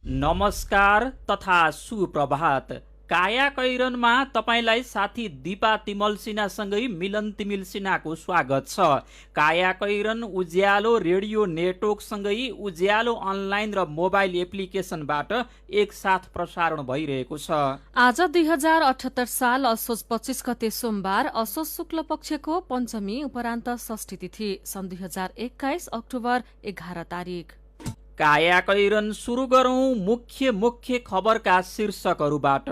नमस्कार तथा सुप्रभात। काया कैरनमा तपाईलाई साथी दिपा तिमल सिन्हासँगै मिलन तिमिल सिन्हाको स्वागत छ। काया कैरन उज्यालो रेडियो नेटवर्कसँगै उज्यालो अनलाइन र मोबाइल एप्लिकेसनबाट एकसाथ प्रसारण भइरहेको छ। आज 2078 साल असोज 25 गते सोमबार, असोज शुक्ल पक्षको पञ्चमी उपरान्त षष्ठी तिथि, सन् 2021 अक्टोबर 11 तारिक। काया कैरन सुरु गरौं मुख्य खबरका शीर्षकहरूबाट।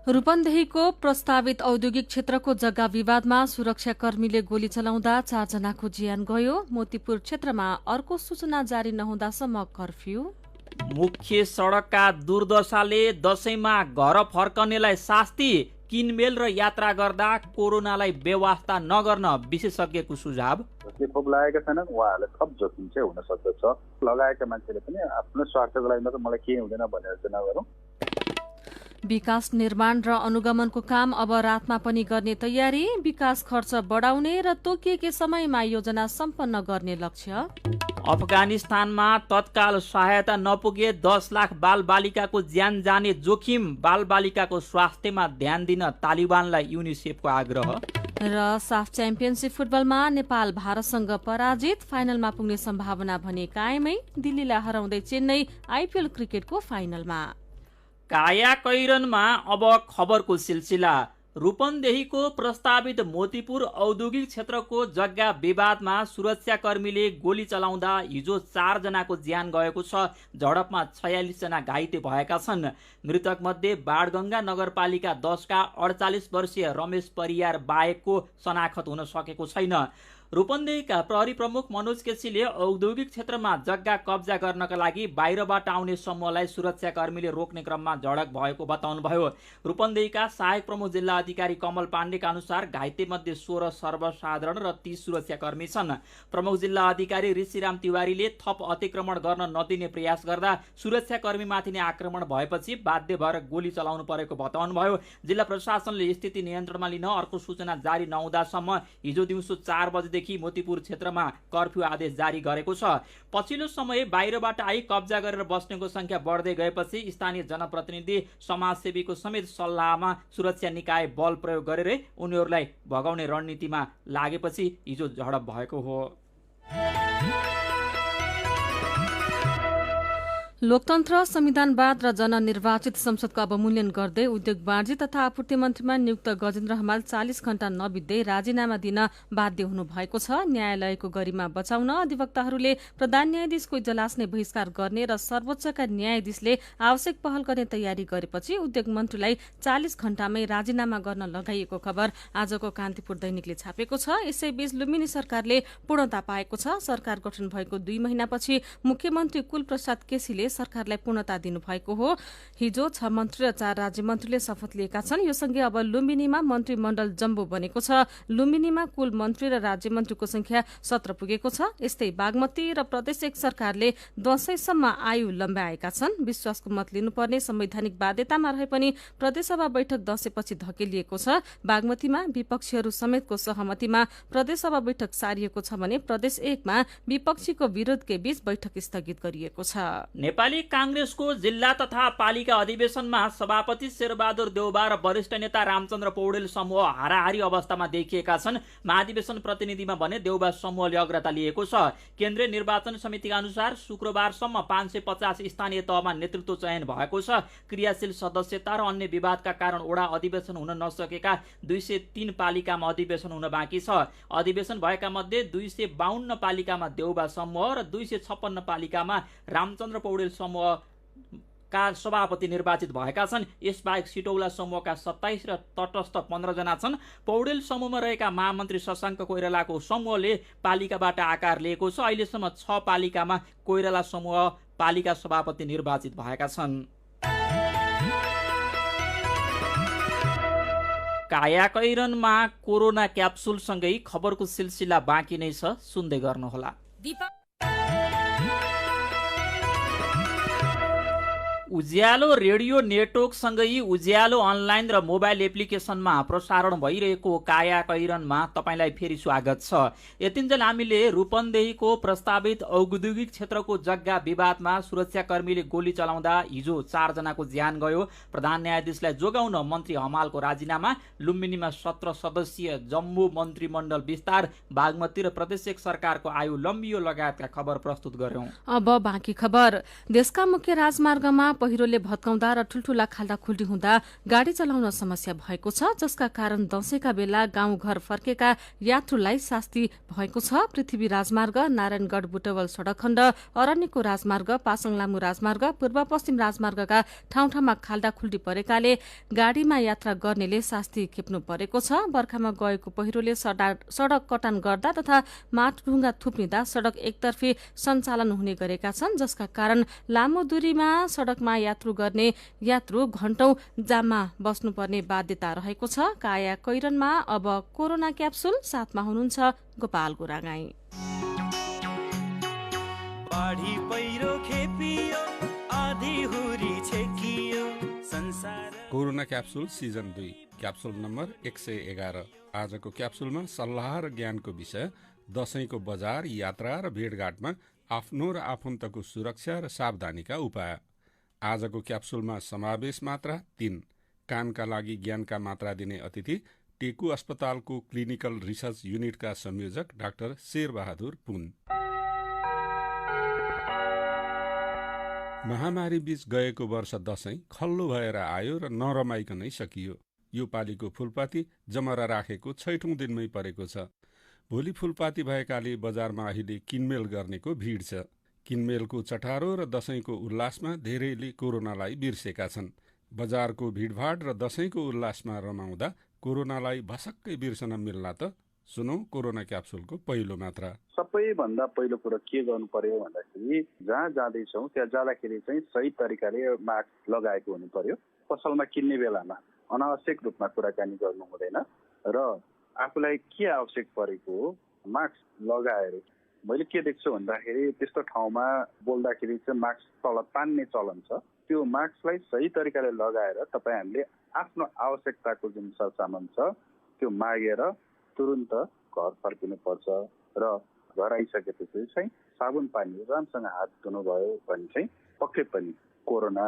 रूपन्देहीको प्रस्तावित औद्योगिक क्षेत्रको जग्गा विवादमा सुरक्षाकर्मीले गोली चलाउँदा 4 जनाको ज्यान गयो। मोतीपुर क्षेत्रमा अर्को सूचना जारी नहुँदासम्म कर्फ्यू। मुख्य सडकका दुर्दशाले दशैंमा घर फर्कनेलाई शास्ति, किनमेल र यात्रा गर्दा कोरोनालाई बेवास्ता नगर्न विशेषज्ञको सुझाव। जसले खोप लगाएका छैनन् उहाँहरूले थप जोखिम चाहिँ हुन सक्दछ। लगाएका मान्छेले पनि आफ्नो स्वास्थ्यको लागि मात्र मलाई केही हुँदैन भनेर चाहिँ नगरौँ। विकास निर्माण र अनुगमनको काम अब रातमा पनि गर्ने तयारी। विकास खर्च बढाउने र तोकिएकै समयमा योजना सम्पन्न गर्ने लक्ष्य। अफगानिस्तानमा तत्काल सहायता नपुगे 10 लाख बालबालिकाको ज्यान जाने जोखिम। बालबालिकाको स्वास्थ्यमा ध्यान दिन तालिबानलाई युनिसेफको आग्रह। र साफ च्याम्पियनसिप फुटबलमा नेपाल भारतसँग पराजित, फाइनलमा पुग्ने सम्भावना भने कायमै। दिल्लीलाई हराउँदै चेन्नई आइपिएल क्रिकेटको फाइनलमा। काया कैरनमा अब खबरको सिलसिला। रूपन्देहीको प्रस्तावित मोतीपुर औद्योगिक क्षेत्रको जग्गा विवादमा सुरक्षाकर्मीले गोली चलाउँदा हिजो 4 जनाको ज्यान गएको छ। झडपमा 46 जना घाइते भएका छन्। मृतक मध्ये बाणगंगा नगरपालिका 10 का 48 वर्षीय रमेश परियार बाहेकको शनाखत हुन सकेको छैन। रूपन्देहीका प्रहरी प्रमुख मनोज केसीले औद्योगिक क्षेत्रमा जग्गा कब्जा गर्नका लागि बाहिरबाट आउने समूहलाई सुरक्षाकर्मीले रोक्ने क्रममा झडप भएको बताउनुभयो। रूपन्देहीका सहायक प्रमुख जिल्ला अधिकारी कमल पाण्डेका अनुसार घाइते मध्ये 16 सर्वसाधारण र 30 सुरक्षाकर्मी छन्। प्रमुख जिल्ला अधिकारी ऋषिराम तिवारीले थप अतिक्रमण गर्न नदिने प्रयास गर्दा सुरक्षाकर्मीमाथि नै आक्रमण भएपछि बाध्य भएर गोली चलाउनु परेको बताउनुभयो। जिल्ला प्रशासनले स्थिति नियन्त्रणमा लिन अर्को सूचना जारी नहुँदासम्म हिजो दिउँसो 4 बजे देखि मोतीपुर क्षेत्रमा कर्फ्यू आदेश जारी गरेको छ। पछिल्लो समय बाहिरबाट आई कब्जा गरेर बस्नेको संख्या बढ्दै गएपछि स्थानीय जनप्रतिनिधि, समाजसेवीको समेत सल्लाहमा सुरक्षा निकाय बल प्रयोग गरेर उनीहरूलाई भगाउने रणनीतिमा लागेपछि हिजो झडप भएको हो। लोकतन्त्र, संविधानवाद र जननिर्वाचित संसदको अवमूल्यन गर्दै उद्योग वाणिज्य तथा आपूर्ति मन्त्रीमा नियुक्त गजेन्द्र हमाल 40 घण्टा नबित्दै राजीनामा दिन बाध्य हुनु भएको छ। न्यायालयको गरिमा बचाउन अधिवक्ताहरूले प्रधान न्यायाधीशको इजलास नै बहिष्कार गर्ने र सर्वोच्चका न्यायाधीशले आवश्यक पहल गर्ने तयारी गरेपछि उद्योग मन्त्रीलाई 40 घण्टामै राजीनामा गर्न लगाइएको खबर आजको कान्तिपुर दैनिकले छापेको छ। यसैबीच लुम्बिनी सरकारले पूर्णता पाएको छ। सरकार गठन भएको 2 महिनापछि मुख्यमन्त्री कुलप्रसाद केसीले सरकारलाई पूर्णता दिनुभएको हो। हिजो 6 मन्त्री र 4 राज्य मन्त्रीले शपथ लिएका छन्। यो सँगै अब लुम्बिनीमा मन्त्रीमण्डल जम्बो बनेको छ। लुम्बिनीमा कुल मन्त्री र राज्य मन्त्रीको संख्या 17 पुगेको छ। यस्तै बागमती र प्रदेश 1 सरकारले दशैंसम्म आयु लम्ब्याएका छन्। विश्वासको मत लिनुपर्ने संवैधानिक बाध्यतामा रहे पनि प्रदेशसभा बैठक दशैंपछि धकेलिएको छ। बागमतीमा विपक्षीहरू समेतको सहमतिमा प्रदेशसभा बैठक सारिएको छ भने प्रदेश 1 मा विपक्षीको विरोधकै बीच बैठक स्थगित गरिएको छ। नेपाली कांग्रेसको जिल्ला तथा पालिका अधिवेशनमा सभापति शेरबहादुर देउबा र वरिष्ठ नेता रामचन्द्र पौडेल समूह हाराहारी अवस्थामा देखिएका छन्। महाधिवेशन प्रतिनिधिमा भने देउबा समूहले अग्रता लिएको छ। केन्द्रीय निर्वाचन समितिका अनुसार शुक्रबारसम्म 550 स्थानीय तहमा नेतृत्व चयन भएको छ। क्रियाशील सदस्यता र अन्य विवादका कारण वडा अधिवेशन हुन नसकेका 203 पालिकामा अधिवेशन हुन बाँकी छ। अधिवेशन भएका मध्ये 252 पालिकामा देउबा समूह र 256 पालिकामा रामचन्द्र पौडेल समूहका सभापति निर्वाचित भएका छन्। यसबाहेक सिटौला समूहका 27 र तटस्थ 15 जना छन्। पौडेल समूहमा रहेका महामन्त्री शशाङ्क कोइरालाको समूहले पालिकाबाट आकार लिएको छ। अहिलेसम्म 6 पालिकामा कोइराला समूह पालिका सभापति निर्वाचित भएका छन्। काया कैरनमा कोरोना क्याप्सुलसँगै खबरको सिलसिला बाँकी नै छ, सुन्दै गर्नुहोला। उज्यालो रेडियो नेटवर्कसँगै उज्यालो अनलाइन र मोबाइल एप्लिकेसनमा प्रसारण भइरहेको काया कैरनमा तपाईँलाई फेरि स्वागत छ। यतिन्जेल हामीले रूपन्देहीको प्रस्तावित औद्योगिक क्षेत्रको जग्गा विवादमा सुरक्षाकर्मीले गोली चलाउँदा हिजो 4 जनाको ज्यान गयो। प्रधान न्यायाधीशलाई जोगाउन मन्त्री हमालको राजीनामा, लुम्बिनीमा 17 सदस्यीय जम्मू मन्त्रीमण्डल विस्तार, बागमती र प्रदेश सरकारको आयु लम्बियो लगायतका खबर प्रस्तुत गर्यौं। अब बाँकी खबर। देशका मुख्य राजमार्गमा पहिरोले भत्काउँदा र ठूल्ठूला खाल्डाखुल्डी हुँदा गाडी चलाउन समस्या भएको छ, जसका कारण दशैंका बेला गाउँघर फर्केका यात्रुलाई शास्ति भएको छ। पृथ्वी राजमार्ग, नारायणगढ बुटवल सड़क खण्ड, अरण्यको राजमार्ग, पासङ लामू राजमार्ग, पूर्व पश्चिम राजमार्गका ठाउँ ठाउँमा खाल्डाखुल्डी परेकाले गाडीमा यात्रा गर्नेले शास्ति खेप्नु परेको छ। बर्खामा गएको पहिरोले सड़क कटान गर्दा तथा माटो ढुङ्गा थुप्रिँदा सड़क एकतर्फी सञ्चालन हुने गरेका छन्, जसका कारण लामो दूरीमा सड़कमा यात्रु गर्ने यात्रु घण्टौं जाममा बस्नुपर्ने बाध्यता रहेको छ। काया कैरनमा अब कोरोना क्याप्सुल, साथमा हुनुहुन्छ Gopal Guragain. Corona capsule season 2 capsule number 111। आजको क्याप्सुलमा सल्लाह र ज्ञानको विषय दशैंको बजार, यात्रा र भेटघाटमा आफ्नो र आफन्तको सुरक्षा र सावधानीका उपाय। आजको क्याप्सुलमा समावेश मात्रा 3, कानका लागि ज्ञानका मात्रा दिने अतिथि टेकु अस्पतालको क्लिनिकल रिसर्च युनिटका संयोजक डाक्टर शेरबहादुर पुन। महामारी बीच गएको वर्ष दशैं खल्लो भएर आयो र नरमाइकनै सकियो। यो पालिको फूलपाती जमरा राखेको 6औं दिनमै परेको छ। भोलि फूलपाती भएकाले बजारमा अहिले किनमेल गर्नेको भिड छ। किनमेलको चटारो र दशैंको उल्लासमा धेरैले कोरोनालाई बिर्सेका छन्। बजारको भिडभाड र दशैंको उल्लासमा रमाउँदा कोरोनालाई भसक्कै बिर्सन मिल्ला त? सुनौ कोरोना क्याप्सुलको पहिलो मात्रा। सबैभन्दा पहिलो कुरो के गर्नु पर्यो भन्दाखेरि जहाँ जाँदैछौँ त्यहाँ जाँदाखेरि चाहिँ सही तरिकाले मास्क लगाएको हुनु पर्यो। पसलमा किन्ने बेलामा अनावश्यक रूपमा कुराकानी गर्नु हुँदैन र आफूलाई के आवश्यक परेको हो मास्क लगाएर। मैले के देख्छु भन्दाखेरि त्यस्तो ठाउँमा बोल्दाखेरि चाहिँ मास्क तल तान्ने चलन छ। त्यो मास्कलाई सही तरिकाले लगाएर तपाईँ हामीले आफ्नो आवश्यकताको जुन सरसामान छ त्यो मागेर तुरुन्त घर फर्किनुपर्छ र घर आइसकेपछि चाहिँ साबुन पानी राम्रोसँग हात धुनुभयो भने चाहिँ पक्कै पनि कोरोना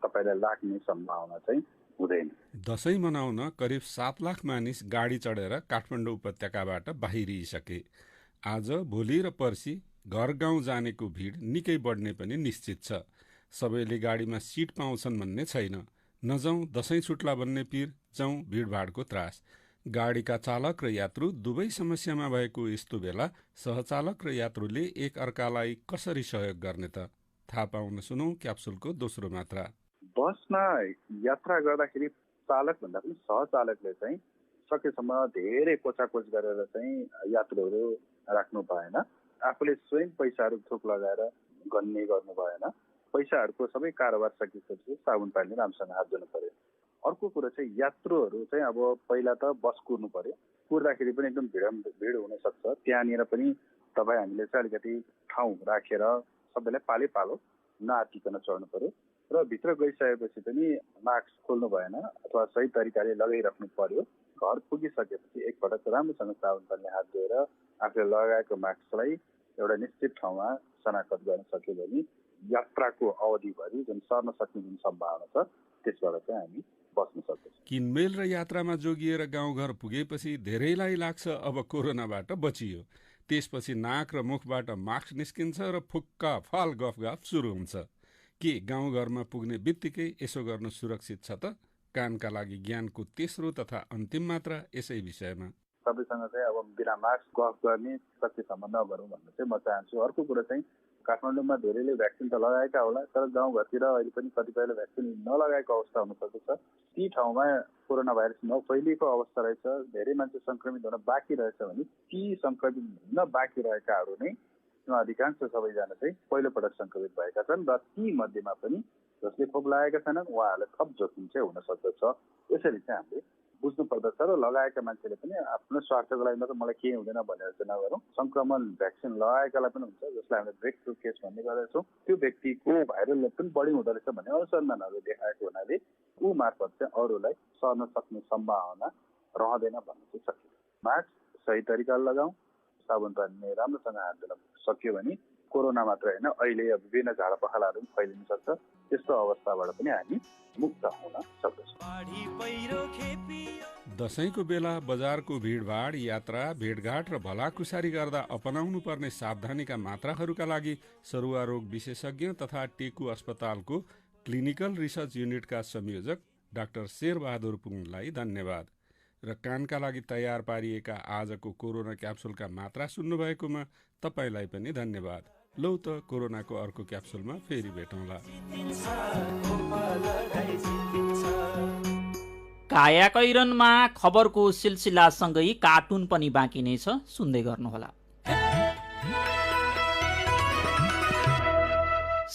तपाईँलाई लाग्ने सम्भावना चाहिँ हुँदैन। दशैं मनाउन करिब 7 लाख मानिस गाडी चढेर काठमाडौँ उपत्यकाबाट बाहिरिसके। आज, भोलि र पर्सि घर गाउँ जानेको भिड निकै बढ्ने पनि निश्चित छ। सबैले गाडीमा सिट पाउँछन् भन्ने छैन। नजाउँ दशैं छुट्ला भन्ने पिर, जाउँ भिडभाडको त्रास। गाडीका चालक र यात्रु दुवै समस्यामा भएको यस्तो बेला सहचालक र यात्रुले एक अर्कालाई कसरी सहयोग गर्ने त? थाहा पाउन सुनौ क्याप्सुलको दोस्रो मात्रा। बसमा यात्रा गर्दाखेरि चालक भन्दा पनि सहचालकले चाहिँ सकेसम्म धेरै कोचाकोच गरेर चाहिँ यात्रुहरू राख्नु भएन। आफूले स्वयं पैसाहरू थोक लगाएर गन्ने गर्नु भएन। पैसाहरूको सबै कारोबार सकिसकेपछि साबुन पानी राम्रोसँग हात धुनु पर्यो। अर्को कुरो चाहिँ यात्रुहरू चाहिँ अब पहिला त बस कुर्नु पर्यो। कुर्दाखेरि पनि एकदम भिड हुन सक्छ। त्यहाँनिर पनि तपाईँ हामीले चाहिँ अलिकति ठाउँ राखेर सबैलाई पालै पालो नआतिकन चढ्नु पर्यो र भित्र गइसकेपछि पनि मास्क खोल्नु भएन अथवा सही तरिकाले लगाइराख्नु पर्यो। घर पुगिसकेपछि एकपटक राम्रोसँग साबुन पानीले हात धोएर आफूले लगाएको मास्कलाई एउटा निश्चित ठाउँमा शनाखत गर्न सक्यो भने यात्राको अवधिभरि जुन सर्न सक्ने जुन सम्भावना छ त्यसबाट चाहिँ हामी बस्न सक्छौँ। किनमेल र यात्रामा जोगिएर गाउँघर पुगेपछि धेरैलाई लाग्छ अब कोरोनाबाट बचियो। त्यसपछि नाक र मुखबाट मास्क निस्किन्छ र फुक्का फाल गफगाफ सुरु हुन्छ। के गाउँघरमा पुग्ने बित्तिकै यसो गर्नु सुरक्षित छ त? कानका लागि ज्ञानको तेस्रो तथा अन्तिम मात्रा यसै विषयमा। सबैसँग चाहिँ अब बिना मास्क गफ गर्ने सकेसम्म नगरौँ भन्न चाहिँ म चाहन्छु। अर्को कुरो चाहिँ काठमाडौँमा धेरैले भ्याक्सिन त लगाएका होला, तर गाउँघरतिर अहिले पनि कतिपयले भ्याक्सिन नलगाएको अवस्था हुनसक्छ। ती ठाउँमा कोरोना भाइरस नफैलिएको अवस्था रहेछ, धेरै मान्छे सङ्क्रमित हुन बाँकी रहेछ भने ती सङ्क्रमित हुन बाँकी रहेकाहरू नै अधिकांश सबैजना चाहिँ पहिलोपटक सङ्क्रमित भएका छन् र ती मध्येमा पनि जसले खोप लगाएका छैनन् उहाँहरूलाई थप जोखिम चाहिँ हुन सक्दछ। यसरी चाहिँ हामीले बुझ्नु पर्दछ र लगाएका मान्छेले पनि आफ्नो स्वास्थ्यको लागि मात्र मलाई केही हुँदैन भनेर चाहिँ नगरौँ। संक्रमण भ्याक्सिन लगाएकालाई पनि हुन्छ, जसलाई हामीले ब्रेक थ्रु केस भन्ने गर्दछौँ। त्यो व्यक्तिको भाइरल लोड पनि बढी हुँदो रहेछ भन्ने अनुसन्धानहरू देखाएको हुनाले ऊ मार्फत चाहिँ अरूलाई सर्न सक्ने सम्भावना रहँदैन भन्न चाहिँ सकिन्छ। मास्क सही तरिकाले लगाऊ, साबुन पानीले राम्रोसँग हात धुन सक्यो भने कोरोना मात्र होइन, अहिले विभिन्न झाडा पखालाहरू पनि फैलिन सक्छ। त्यस्तो अवस्थाबाट पनि हामी मुक्त हुन सक्दछौँ। दशैंको बेला बजारको भिडभाड, यात्रा, भेटघाट र भलाकुसारी गर्दा अपनाउनु पर्ने सावधानीका मात्राहरूका लागि सरुवा रोग विशेषज्ञ तथा टेकु अस्पतालको क्लिनिकल रिसर्च युनिटका संयोजक डाक्टर शेरबहादुर पुङलाई धन्यवाद र कानका लागि तयार पारिएका आजको कोरोना क्याप्सुलका मात्रा सुन्नुभएकोमा तपाईलाई पनि धन्यवाद। लौ त कोरोनाको अर्को क्याप्सुलमा फेरि भेटौँला। कायाकैरनमा खबरको सिलसिलासँगै कार्टुन पनि बाँकी नै छ, सुन्दै गर्नुहोला।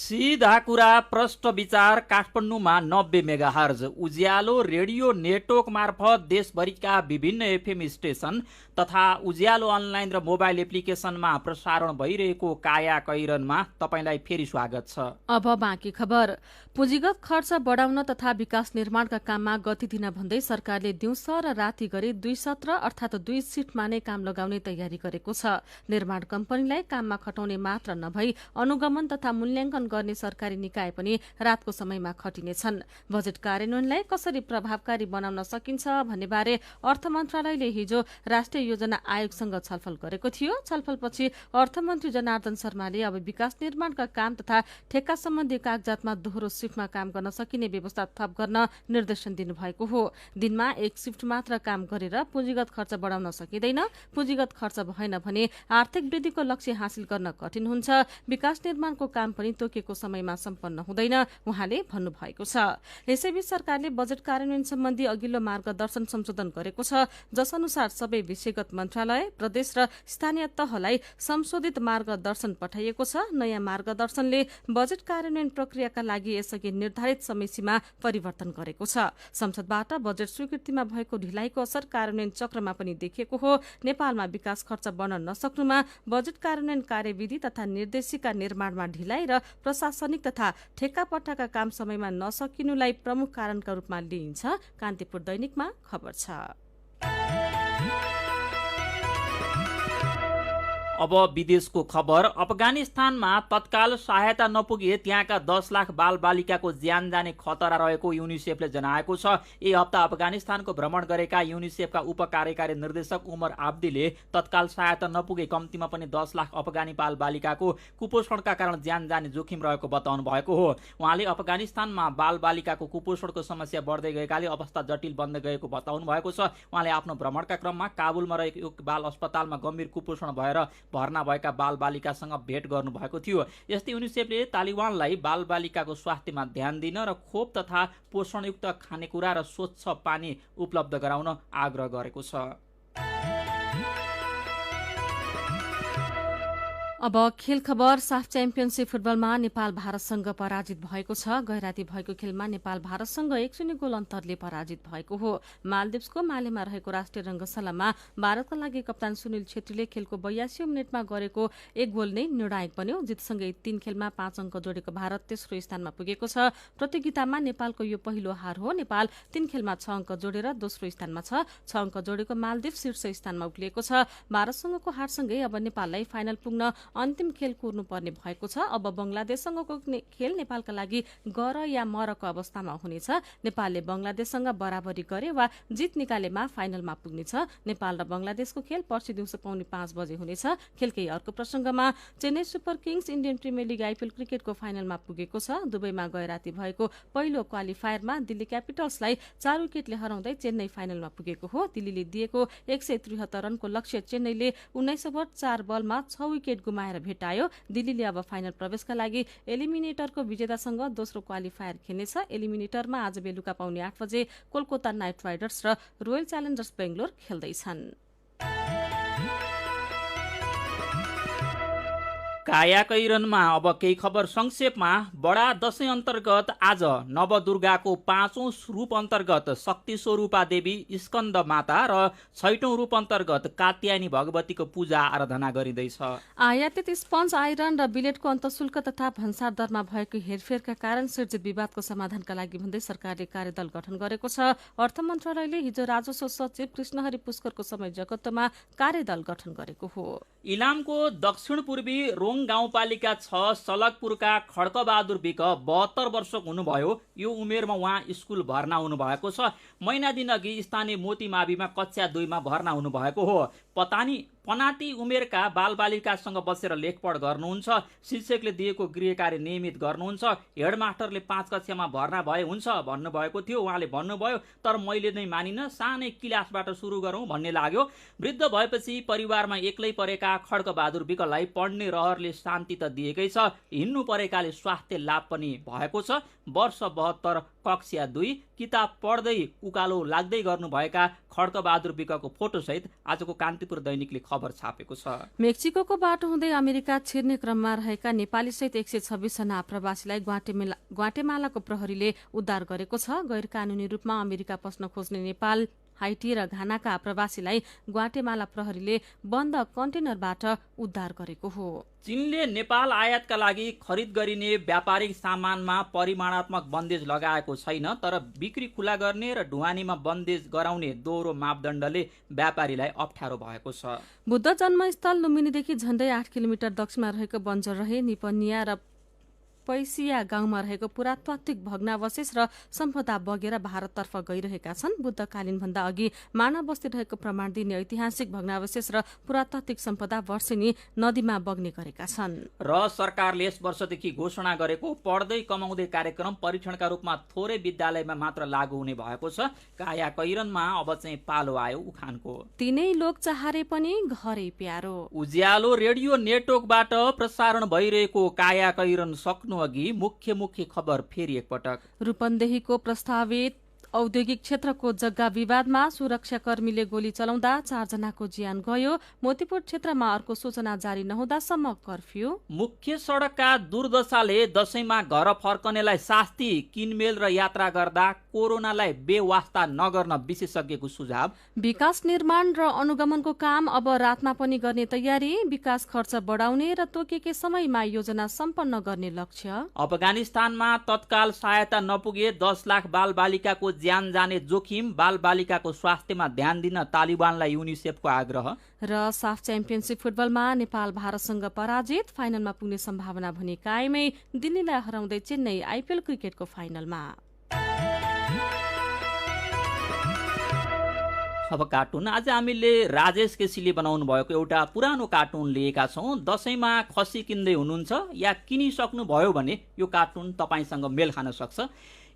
सीधा कुरा प्रष्ट विचार काठमाडौँमा 90 मेगाहर्ज उज्यालो रेडियो नेटवर्क मार्फत देशभरिका विभिन्न एफएम स्टेशन तथा उज्यालो अनलाइन र मोबाइल एप्लिकेशनमा प्रसारण भइरहेको काया कैरनमा तपाईलाई फेरि स्वागत छ। अब बाँकी खबर। पुँजीगत खर्च बढाउन तथा विकास निर्माणका काममा गति दिन भन्दै सरकारले दिउँसो र राति गरी 2 सत्र अर्थात 2 शिफ्टमा नै काम लगाउने तयारी गरेको छ। निर्माण कम्पनीलाई काममा खटाउने मात्र नभई अनुगमन तथा मूल्याङ्कन गर्ने सरकारी निकाय पनि रातको समयमा खटिनेछन्। बजेट कार्यान्वयनलाई कसरी प्रभावकारी बनाउन सकिन्छ भन्ने बारे अर्थ मन्त्रालयले हिजो राष्ट्रिय योजना आयोगसँग छलफल गरेको थियो। छलफलपछि अर्थमन्त्री जनार्दन शर्माले अब विकास निर्माणका काम तथा ठेक्का सम्बन्धी कागजातमा दोहोरो शिफ्टमा काम गर्न सकिने व्यवस्था थप गर्न निर्देशन दिनुभएको हो। दिनमा 1 शिफ्ट मात्र काम गरेर पुँजीगत खर्च बढाउन सकिँदैन। पुँजीगत खर्च भएन भने आर्थिक वृद्धिको लक्ष्य हासिल गर्न कठिन हुन्छ। विकास निर्माणको काम पनि तोकेको समयमा सम्पन्न हुँदैन उहाँले भन्नुभएको छ। यसैबीच सरकारले बजेट कार्यान्वयन सम्बन्धी अघिल्लो मार्गदर्शन संशोधन गरेको छ, जस अनुसार सबै विषयगत मन्त्रालय, प्रदेश र स्थानीय तहलाई संशोधित मार्गदर्शन पठाइएको छ। नयाँ मार्गदर्शनले बजेट कार्यान्वयन प्रक्रियाका लागि यसअघि निर्धारित समयसीमा परिवर्तन गरेको छ। संसदबाट बजेट स्वीकृतिमा भएको ढिलाइको असर कार्यान्वयन चक्रमा पनि देखिएको हो। नेपालमा विकास खर्च बढ्न नसक्नुमा बजेट कार्यान्वयन कार्यविधि तथा निर्देशिका निर्माणमा ढिलाइ र प्रशासनिक तथा ठेक्कापट्टाका काम समयमा नसकिनुलाई प्रमुख कारणका रूपमा लिइन्छ। कान्तिपुर दैनिकमा खबर छ। अब विदेशको खबर। अफगानिस्तानमा तत्काल सहायता नपुगे त्यहाँका 10 लाख बालबालिकाको ज्यान जाने खतरा रहेको युनिसेफले जनाएको छ। यही हप्ता अफगानिस्तानको भ्रमण गरेका युनिसेफका उपकार्यकारी निर्देशक उमर आब्दीले तत्काल सहायता नपुगे कम्तीमा पनि 10 लाख अफगानी बालबालिकाको कुपोषणका कारण ज्यान जाने जोखिम रहेको बताउनु भएको हो। उहाँले अफगानिस्तानमा बालबालिकाको कुपोषणको समस्या बढ्दै गएकाले अवस्था जटिल बन्दै गएको बताउनु भएको छ। उहाँले आफ्नो भ्रमणका क्रममा काबुलमा रहेको एक बाल अस्पतालमा गम्भीर कुपोषण भएर भर्ना भएका बालबालिकासँग भेट गर्नुभएको थियो। यस्तै युनिसेफले तालिबानलाई बालबालिकाको स्वास्थ्यमा ध्यान दिन र खोप तथा पोषणयुक्त खानेकुरा र स्वच्छ पानी उपलब्ध गराउन आग्रह गरेको छ। अब खेल खबर। साफ च्याम्पियनशिप फुटबलमा नेपाल भारतसँग पराजित भएको छ। गैराती भएको खेलमा नेपाल भारतसँग 1-0 गोल अन्तरले पराजित भएको हो। मालदिप्सको मालेमा रहेको राष्ट्रिय रंगशालामा भारतका लागि कप्तान सुनिल छेत्रीले खेलको 82औं मिनेटमा गरेको 1 गोल नै निर्णायक बन्यो। जितसँगै 3 खेलमा 5 अङ्क जोडेको भारत तेस्रो स्थानमा पुगेको छ। प्रतियोगितामा नेपालको यो पहिलो हार हो। नेपाल 3 खेलमा 6 अङ्क जोडेर दोस्रो स्थानमा छ। 6 अङ्क जोडेको मालदिप्स शीर्ष स्थानमा उक्लिएको छ। भारतसँगको हारसँगै अब नेपाललाई फाइनल पुग्न अन्तिम खेल कुर्नु पर्ने भएको छ। अब बंगलादेशसँगको खेल नेपालका लागि गर या मरको अवस्थामा हुनेछ। नेपालले बंगलादेशसँग बराबरी गरे वा जित निकालेमा फाइनलमा पुग्नेछ। नेपाल र बंगलादेशको खेल पर्सि दिउँसो 4:45 बजे हुनेछ। खेलकै अर्को प्रसंगमा Chennai super kings Indian premier league IPL क्रिकेटको फाइनलमा पुगेको छ। दुबईमा गैराती भएको पहिलो क्वालिफायरमा दिल्ली क्यापिटल्सलाई 4 विकेटले हराउँदै चेन्नई फाइनलमा पुगेको हो। दिल्लीले दिएको 173 रनको लक्ष्य चेन्नईले 19 ओभर 4 बलमा 6 विकेट गुमाएर भेटायो। दिल्लीले अब फाइनल प्रवेशका लागि एलिमिनेटरको विजेतासँग दोस्रो क्वालिफायर खेल्नेछ। एलिमिनेटरमा आज बेलुका 8:15 बजे कोलकाता नाइट राइडर्स र रोयल च्यालेन्जर्स बेंगलोर खेल्दैछन्। काया कैरनमा अब केही खबर संक्षेपमा। बडा दशैं अन्तर्गत आज नवदुर्गाको 5औं रूप अन्तर्गत शक्ति स्वरूपा देवी स्कन्द माता र 6औं रूप अन्तर्गत कात्यायनी भगवतीको पूजा आराधना गरिँदैछ। आयातित स्पन्ज, आइरन र बिलेटको अन्तशुल्क तथा भन्सार दरमा भएको हेरफेरका कारण सिर्जित विवादको समाधानका लागि भन्दै सरकारले कार्यदल गठन गरेको छ। अर्थ मन्त्रालयले हिजो राजस्व सचिव कृष्णहरि पुष्करको समय जगत्तमा कार्यदल गठन गरेको हो। इलामको दक्षिण पूर्वी रोङ गाउँपालिका 6 सलकपुरका खड्कबहादुर विक 72 वर्षको हुनुभयो। यो उमेरमा उहाँ स्कुल भर्ना हुनुभएको छ। महिना दिन अघि स्थानीय मोती माविमा कक्षा 2 मा भर्ना हुनुभएको हो। पनाती उमेरका बालबालिकासँग बसेर लेखपढ गर्नुहुन्छ। शिक्षकले दिएको गृह कार्य नियमित गर्नुहुन्छ। हेडमास्टरले 5 कक्षामा भर्ना भए हुन्छ भन्नुभएको थियो। उहाँले भन्नुभयो, तर मैले नै मानिन, सानै क्लासबाट सुरु गरौँ भन्ने लाग्यो। वृद्ध भएपछि परिवारमा एक्लै परेका खड्कबहादुर विकलाई पढ्ने रहरले शान्ति त दिएकै छ, हिँड्नु परेकाले स्वास्थ्य लाभ पनि भएको छ। वर्ष 72, कक्षा 2, किताब पढ्दै उकालो लाग्दै गर्नुभएका खड्कबहादुर विकको फोटोसहित आजको कान्तिपुर दैनिकले खबर छापेको छ। मेक्सिकोको बाटो हुँदै अमेरिका छिर्ने क्रममा रहेका नेपाली सहित 126 जना आप्रवासीलाई ग्वाटेमालाको प्रहरीले उद्धार गरेको छ। गैर कानूनी रूपमा अमेरिका पस्न खोज्ने नेपाल, हाइटी र घानाका आप्रवासीलाई ग्वाटेमाला प्रहरीले बन्द कन्टेनरबाट उद्धार गरेको हो। चीनले नेपाल आयातका लागि खरिद गरिने व्यापारिक सामानमा परिमाणात्मक बन्देज लगाएको छैन, तर बिक्री खुला गर्ने र ढुवानीमा बन्देज गराउने दोहोरो मापदण्डले व्यापारीलाई अप्ठ्यारो भएको छ। बुद्ध जन्मस्थल लुम्बिनीदेखि झण्डै 8 किलोमिटर दक्षिणमा रहेको बन्जर रहे निपनिया र पैसिया गाउँमा रहेको पुरातात्विक भग्नावशेष र सम्पदा बगेर भारततर्फ गइरहेका छन्। बुद्धकालीन भन्दा अघि मानव बस्ती रहेको प्रमाण दिने ऐतिहासिक भग्नावशेष र पुरातात्विक सम्पदा वर्षेनी नदीमा बग्ने गरेका छन्। र सरकारले यस वर्षदेखि घोषणा गरेको पढ्दै कमाउँदै कार्यक्रम परीक्षणका रूपमा थोरै विद्यालयमा मात्र लागू हुने भएको छ। काया कैरनमा अब चाहिँ पालो आयो उखानको। तिनै लोक चाहरे पनि घरै प्यारो। उज्यालो रेडियो नेटवर्कबाट प्रसारण भइरहेको काया कैरन सक्नु अघि मुख्य खबर फेरि एकपटक। रूपन्देहीको प्रस्तावित औद्योगिक क्षेत्रको जग्गा विवादमा सुरक्षाकर्मीले गोली चलाउँदा 4 जनाको ज्यान गयो। मोतीपुर क्षेत्रमा अर्को सूचना जारी नहुँदासम्म कर्फ्यू। मुख्य सडकका दुर्दशाले दशैंमा घर फर्कनेलाई शास्ति, किनमेल र यात्रा गर्दा कोरोनालाई बेवास्ता नगर्न विशेषज्ञको सुझाव। विकास निर्माण र अनुगमनको काम अब रातमा पनि गर्ने तयारी। विकास खर्च बढाउने र तोकेकै समयमा योजना सम्पन्न गर्ने लक्ष्य। अफगानिस्तानमा तत्काल सहायता नपुगे 10 लाख बालबालिकाको ज्यान जाने जोखिम। बालबालिकाको स्वास्थ्यमा ध्यान दिन तालिबानलाई युनिसेफको आग्रह। र साफ च्याम्पियनसिप फुटबलमा नेपाल भारतसँग पराजित। फाइनलमा पुग्ने सम्भावना भने कायमै। दिल्लीलाई हराउँदै चेन्नई आइपिएल क्रिकेटको फाइनलमा। अब कार्टुन। आज हामीले राजेश केसीले बनाउनु भएको एउटा पुरानो कार्टुन लिएका छौँ। दशैंमा खसी किन्दै हुनुहुन्छ या किनिसक्नु भयो भने यो कार्टुन तपाईँसँग मेल खान सक्छ।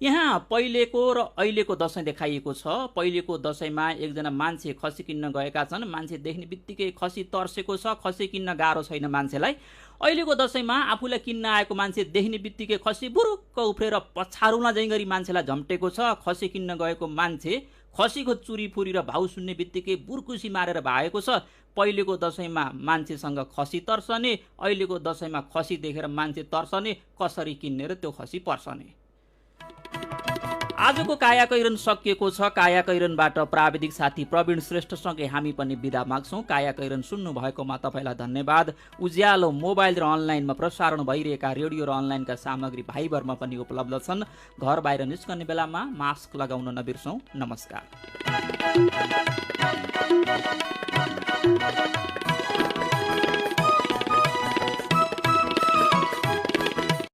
यहाँ पहिलेको र अहिलेको दशैं देखाइएको छ। पहिलेको दशैंमा एकजना मान्छे खसी किन्न गएका छन्। मान्छे देख्ने बित्तिकै खसी तर्सेको छ। खसी किन्न गाह्रो छैन मान्छेलाई। अहिलेको दशैंमा आफूलाई किन्न आएको मान्छे देख्ने बित्तिकै खसी बुरुक्क उफ्रेर पछारुला झैँ गरी मान्छेलाई झम्टेको छ। खसी किन्न गएको मान्छे खसीको चुरी फुरी र भाउ सुन्ने बित्तिकै बुर्कुसी मारेर भागेको छ। पहिलेको दशैंमा मान्छेसँग खसी तर्सने, अहिलेको दशैंमा खसी देखेर मान्छे तर्सने, कसरी किन्ने र त्यो खसी पर्सने। आजको काया कैरन सकिएको छ। काया कैरनबाट प्राविधिक साथी प्रवीण श्रेष्ठसँगै हामी पनि बिदा माग्छौँ। काया कैरन सुन्नु भएकोमा तपाईँलाई धन्यवाद। उज्यालो मोबाइल र अनलाइनमा प्रसारण भइरहेका रेडियो र अनलाइनका सामग्री भाइबरमा पनि उपलब्ध छन्। घर बाहिर निस्कने बेलामा मास्क लगाउन नबिर्सौँ। नमस्कार।